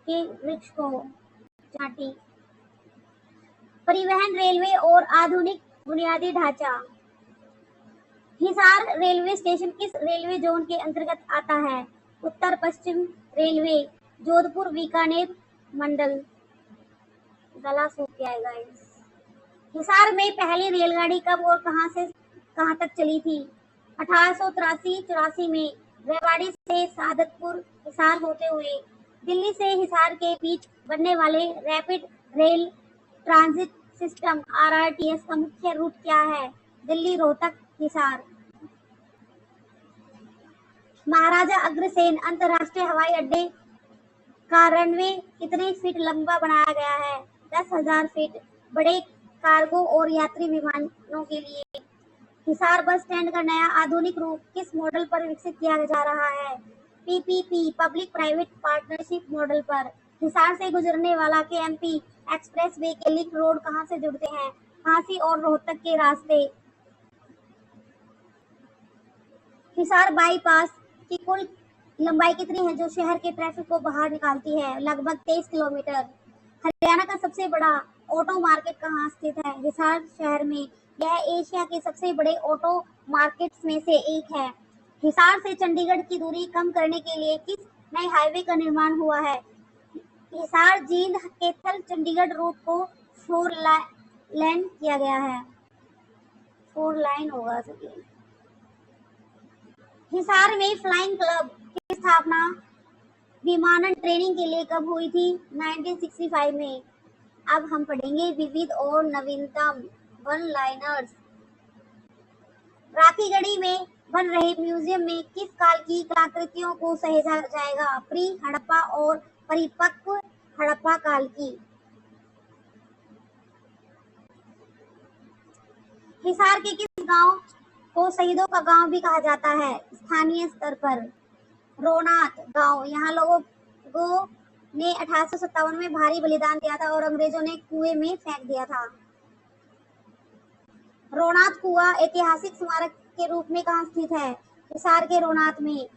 के वृक्ष को झांटी। परिवहन रेलवे और आधुनिक बुनियादी ढांचा। हिसार रेलवे स्टेशन किस रेलवे जोन के अंतर्गत आता है? उत्तर पश्चिम रेलवे, जोधपुर बीकानेर मंडल। गला सूख गया है गाइस। हिसार में पहली रेलगाड़ी कब और कहां से कहां तक चली थी? 1883-84 में रेवाड़ी से सादतपुर हिसार होते हुए दिल्ली से हिसार के बीच बनने वाले rapid rail transit system RRTS का मुख्य रूट क्या है? दिल्ली रोहतक हिसार। महाराजा अग्रसेन अंतरराष्ट्रीय हवाई अड्डे का रनवे कितने फीट लंबा बनाया गया है? 10,000 फीट। बड़े कार्गो और यात्री विमानों के लिए। हिसार बस स्टैंड का नया आधुनिक रूप किस मॉडल पर विकसित किया जा रहा है? PPP public private partnership model पर। हिसार से गुजरने वाला KMP एक्सप्रेस वे के लिंक रोड कहां से जुड़ते हैं? झांसी और रोहतक के रास्ते। हिसार बाईपास की कुल लंबाई कितनी है, जो शहर के ट्रैफिक को बाहर निकालती है? लगभग 23 किलोमीटर। हरियाणा का सबसे बड़ा ऑटो मार्केट कहाँ स्थित है? हिसार शहर में। यह एशिया के सबसे बड़े ऑटो मार्केट्स में से एक है। हिसार से चंडीगढ़ की दूरी कम करने के लिए किस नए हाईवे का निर्माण हुआ है? हिसार जींद कैथल चंडीगढ़ रूट को 4 लेन किया गया है। 4 लाइन होगा सभी। हिसार में फ्लाइंग क्लब की स्थापना विमानन ट्रेनिंग के लिए कब हुई थी? 1965 में। अब हम पढ़ेंगे विविध और नवीनतम वन लाइनर्स। राखीगढ़ी में बन रहे म्यूजियम में किस काल की कलाकृतियों को सहेजा जाएगा? प्री हड़प्पा और परिपक्व हड़प्पा काल की। हिसार के किस गांव को शहीदों का गांव भी कहा जाता है स्थानीय स्तर पर? रोनात गांव। यहाँ लोगों ने 1857 में भारी बलिदान दिया था और अंग्रेजों ने कुएं में फेंक दिया था। रोनात कुआं ऐतिहासिक स्मारक के रूप में कहाँ स्थित है? हिसार के रोनात में।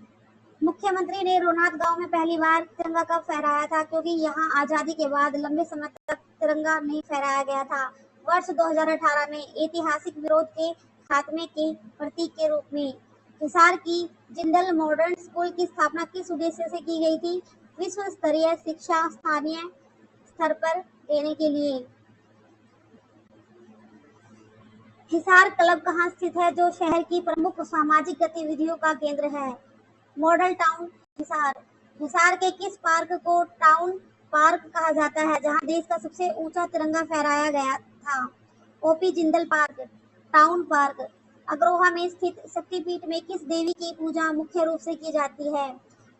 मुख्यमंत्री ने रोनात गांव में पहली बार तिरंगा कब फहराया था, क्योंकि यहाँ आजादी के बाद लंबे समय तक तिरंगा नहीं फहराया गया था? वर्ष 2018 में। ऐतिहासिक विरोध के खात्मे के प्रतीक के रूप में। हिसार की जिंदल मॉडर्न स्कूल की स्थापना किस उद्देश्य से की गई थी? विश्व स्तरीय शिक्षा स्थानीय स्तर पर देने के लिए। हिसार क्लब कहाँ स्थित है, जो शहर की प्रमुख सामाजिक गतिविधियों का केंद्र है? Model town Hisar. हिसार के किस पार्क को टाउन पार्क कहा जाता है, जहां देश का सबसे ऊंचा तिरंगा फहराया गया था? OP Jindal park. Town park. Agroha में स्थित शक्तिपीठ में किस देवी की पूजा मुख्य रूप से की जाती है?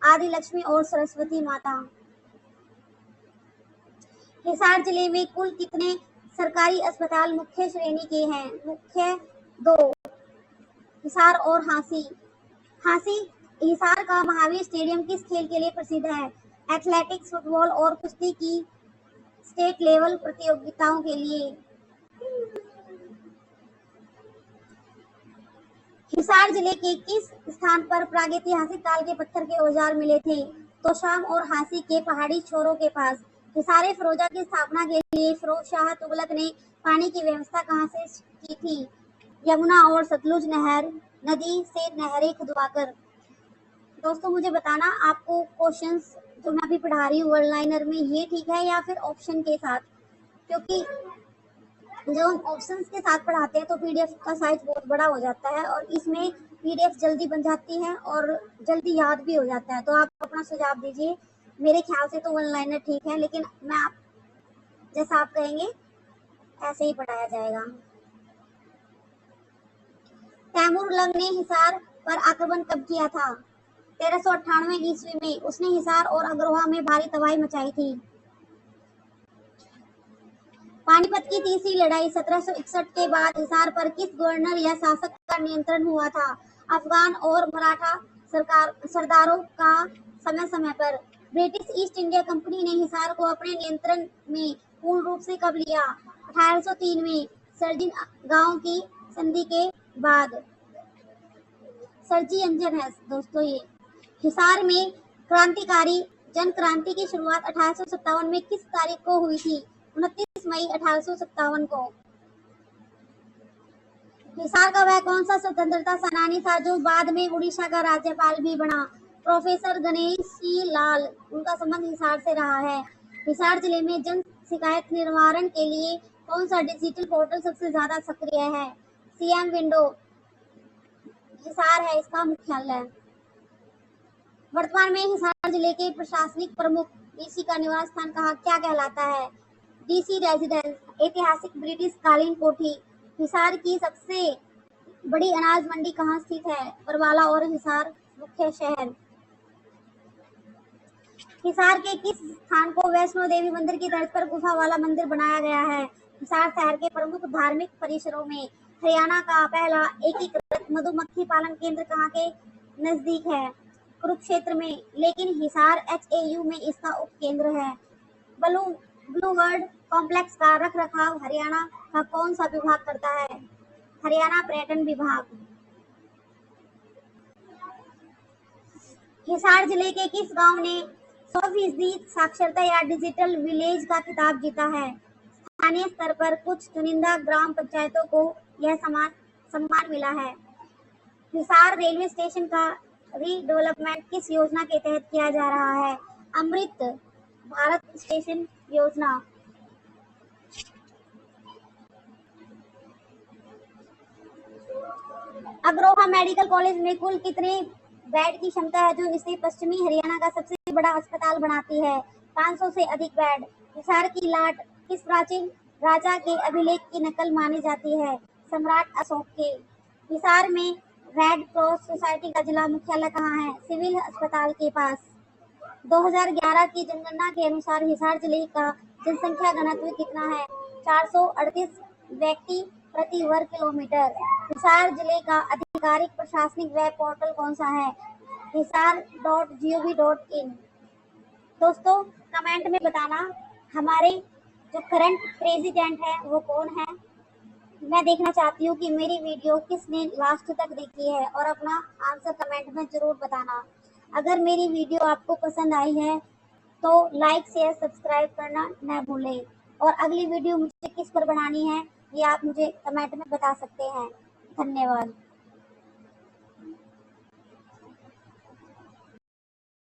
आदि लक्ष्मी और सरस्वती माता। हिसार जिले में कुल कितने सरकारी अस्पताल मुख्य श्रेणी के हैं? मुख्य 2, हिसार और हांसी। हांसी हिसार का महावीर स्टेडियम किस खेल के लिए प्रसिद्ध है? एथलेटिक्स, फुटबॉल और कुश्ती की स्टेट लेवल प्रतियोगिताओं के लिए। हिसार जिले के किस स्थान पर प्रागैतिहासिक काल के पत्थर के औजार मिले थे? तोशाम और हांसी के पहाड़ी छोरों के पास। हिसार फिरोजा की स्थापना के लिए फिरोज शाह तुगलक ने पानी की व्यवस्था कहां से की थी? यमुना और सतलुज नदी से नहरें खुदवाकर। दोस्तों मुझे बताना आपको क्वेश्चंस जो मैं अभी पढ़ा रही हूँ वर्ड लाइनर में ये ठीक है या फिर ऑप्शन के साथ, क्योंकि जब हम ऑप्शंस के साथ पढ़ाते हैं तो पीडीएफ का साइज बहुत बड़ा हो जाता है और इसमें पीडीएफ जल्दी बन जाती है और जल्दी याद भी हो जाता है। तो आप अपना सुझाव दीजिए। मेरे ख्याल से तो वन लाइनर ठीक है, लेकिन मैं आप जैसा आप कहेंगे ऐसे ही पढ़ाया जाएगा। तैमूर लंग ने हिसार पर आक्रमण कब किया था? 1398 ईस्वी में। उसने हिसार और अग्रोहा में भारी तबाही मचाई थी। पानीपत की तीसरी लड़ाई 1761 के बाद हिसार पर किस गवर्नर या शासक का नियंत्रण हुआ था? अफगान और मराठा सरदारों का समय समय पर। ब्रिटिश ईस्ट इंडिया कंपनी ने हिसार को अपने नियंत्रण में पूर्ण रूप से कब लिया? 1803 में सर्जिन गांव की संधि के बाद। सरजी अंजन है दोस्तों ये। हिसार में क्रांतिकारी जन क्रांति की शुरुआत 1857 में किस तारीख को हुई थी? 29 मई 1857 को। हिसार का वह कौन सा स्वतंत्रता सेनानी था जो बाद में उड़ीसा का राज्यपाल भी बना? प्रोफेसर गणेशी लाल। उनका संबंध हिसार से रहा है। हिसार जिले में जन शिकायत निवारण के लिए कौन सा डिजिटल पोर्टल सबसे ज्यादा सक्रिय है? CM window. हिसार है इसका मुख्यालय। वर्तमान में हिसार जिले के प्रशासनिक प्रमुख डीसी का निवास स्थान क्या कहलाता है? DC residence. ऐतिहासिक ब्रिटिश कालीन कोठी। हिसार की सबसे बड़ी अनाज मंडी कहाँ स्थित है? बरवाला और हिसार मुख्य शहर। हिसार के किस स्थान को वैष्णो देवी मंदिर की तर्ज पर गुफा वाला मंदिर बनाया गया है? हिसार शहर के प्रमुख धार्मिक परिसरों में। हरियाणा का पहला एकीकृत मधुमक्खी पालन केंद्र कहाँ के नजदीक है? कुरुक्षेत्र में। लेकिन हिसार HAU में इसका उप केंद्र है। ब्लू वर्ल्ड कॉम्प्लेक्स का रख रखाव हरियाणा का कौन सा विभाग करता है? हरियाणा पर्यटन विभाग। हिसार जिले के किस गांव ने 100% साक्षरता या डिजिटल विलेज का खिताब जीता है? स्थानीय स्तर पर कुछ चुनिंदा ग्राम पंचायतों को यह सम्मान मिला है। हिसार रेलवे स्टेशन का रीडेवलपमेंट किस योजना के तहत किया जा रहा है? अमृत भारत स्टेशन योजना। अग्रोहा मेडिकल कॉलेज में कुल कितने बेड की क्षमता है जो इसे पश्चिमी हरियाणा का सबसे बड़ा अस्पताल बनाती है? 500 से अधिक बेड। हिसार की लाट किस प्राचीन राजा के अभिलेख की नकल मानी जाती है? सम्राट अशोक के। हिसार में रेड क्रॉस सोसाइटी का जिला मुख्यालय कहाँ है? सिविल अस्पताल के पास। 2011 की जनगणना के अनुसार हिसार जिले का जनसंख्या घनत्व कितना है? 438 व्यक्ति प्रति वर्ग किलोमीटर। हिसार जिले का आधिकारिक प्रशासनिक वेब पोर्टल कौन सा है? hisar.gov.in। दोस्तों कमेंट में बताना हमारे जो करंट प्रेसिडेंट है वो कौन है। मैं देखना चाहती हूँ कि मेरी वीडियो किसने लास्ट तक देखी है और अपना आंसर कमेंट में जरूर बताना। अगर मेरी वीडियो आपको पसंद आई है तो लाइक शेयर सब्सक्राइब करना न भूलें और अगली वीडियो मुझे किस पर बनानी है ये आप मुझे कमेंट में बता सकते हैं। धन्यवाद।